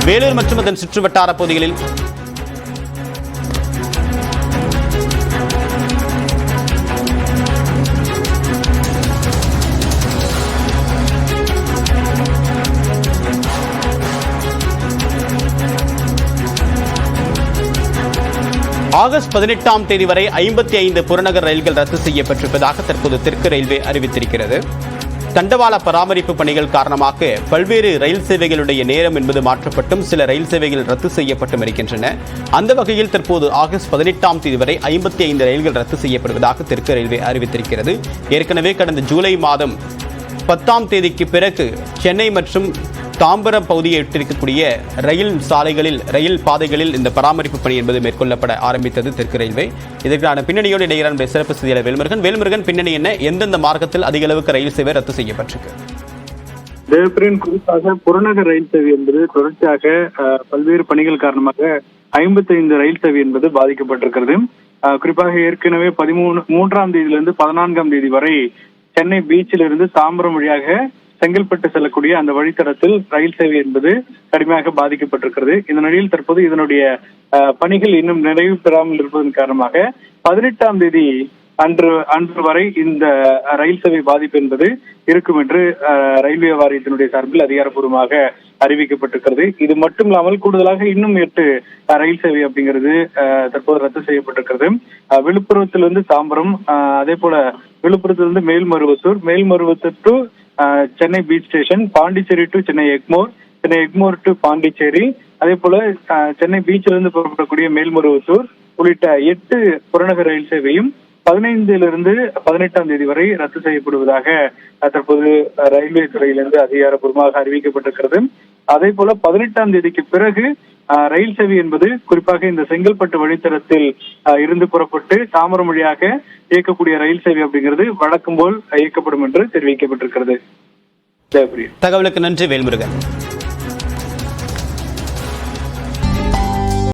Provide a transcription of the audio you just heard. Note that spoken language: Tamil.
வேலூர் மற்றும் அதன் சுற்றுவட்டார பகுதிகளில் ஆகஸ்ட் 18ஆம் தேதி வரை 55 புறநகர் ரயில்கள் ரத்து செய்யப்பட்டிருப்பதாக தற்போது தெற்கு ரயில்வே அறிவித்திருக்கிறது. தண்டவாள பராமரிப்பு பணிகள் காரணமாக பல்வேறு ரயில் சேவைகளுடைய நேரம் என்பது மாற்றப்பட்டும் சில ரயில் சேவைகள் ரத்து செய்யப்பட்டும் இருக்கின்றன. அந்த வகையில் தற்போது ஆகஸ்ட் 18ஆம் தேதி வரை 55 ரயில்கள் ரத்து செய்யப்படுவதாக தெற்கு ரயில்வே அறிவித்திருக்கிறது. ஏற்கனவே கடந்த ஜூலை மாதம் 10ஆம் தேதிக்கு பிறகு சென்னை மற்றும் தாம்பரம் பகுதியை விட்டிருக்கக்கூடிய ரயில் சாலைகளில் ரயில் பாதைகளில் இந்த பராமரிப்பு பணி என்பது மேற்கொள்ளப்பட ஆரம்பித்தது தெற்கு ரயில்வே. இதற்கான பின்னணியோடு இடையிலான சிறப்பு செய்தியாளர் வேல்முருகன் பின்னணி என்ன, எந்தெந்த மார்க்கத்தில் அதிக அளவுக்கு ரயில் சேவை ரத்து செய்யப்பட்டிருக்கு? தேவப்பிரியன், குறிப்பாக புறநகர் ரயில் சேவை என்பது தொடர்ச்சியாக பல்வேறு பணிகள் காரணமாக 55 ரயில் சேவை என்பது பாதிக்கப்பட்டிருக்கிறது. குறிப்பாக ஏற்கனவே 13ஆம் தேதியிலிருந்து 14ஆம் தேதி வரை சென்னை பீச்சிலிருந்து தாம்பரம் வழியாக செங்கல்பட்டு செல்லக்கூடிய அந்த வழித்தடத்தில் ரயில் சேவை என்பது கடுமையாக பாதிக்கப்பட்டிருக்கிறது. இந்த நிலையில் தற்போது இதனுடைய பணிகள் இன்னும் நிறைவு பெறாமல் இருப்பதன் காரணமாக 18ஆம் தேதி அன்று வரை இந்த ரயில் சேவை பாதிப்பு என்பது இருக்கும் என்று ரயில்வே வாரியத்தினுடைய சார்பில் அதிகாரப்பூர்வமாக அறிவிக்கப்பட்டிருக்கிறது. இது மட்டும் இல்லாமல் கூடுதலாக இன்னும் 8 ரயில் சேவை அப்படிங்கிறது தற்போது ரத்து செய்யப்பட்டிருக்கிறது. விழுப்புரத்திலிருந்து தாம்பரம், அதே போல விழுப்புரத்திலிருந்து Melmaruvathur to Chennai beach station, Pondicherry to Chennai Egmore, Chennai Egmore to Pondicherry, அதே போல சென்னை பீச்சிலிருந்து புறப்படக்கூடிய மேல்மருவத்தூர் உள்ளிட்ட 8 புறநகர் ரயில் சேவையும் 15லிருந்து 18ஆம் தேதி வரை ரத்து செய்யப்படுவதாக தற்போது ரயில்வே துறையிலிருந்து அதிகாரப்பூர்வமாக அறிவிக்கப்பட்டிருக்கிறது. அதே போல 18ஆம் தேதிக்கு பிறகு ரயில் சேவை என்பது குறிப்பாக இந்த செங்கல்பட்டு வழித்தடத்தில் இருந்து புறப்பட்டு தாம்பரம் வழியாக இயக்கக்கூடிய ரயில் சேவை அப்படிங்கிறது வழக்கம் போல் இயக்கப்படும் என்று தெரிவிக்கப்பட்டிருக்கிறது. தகவலுக்கு நன்றி வேல்முருகன்.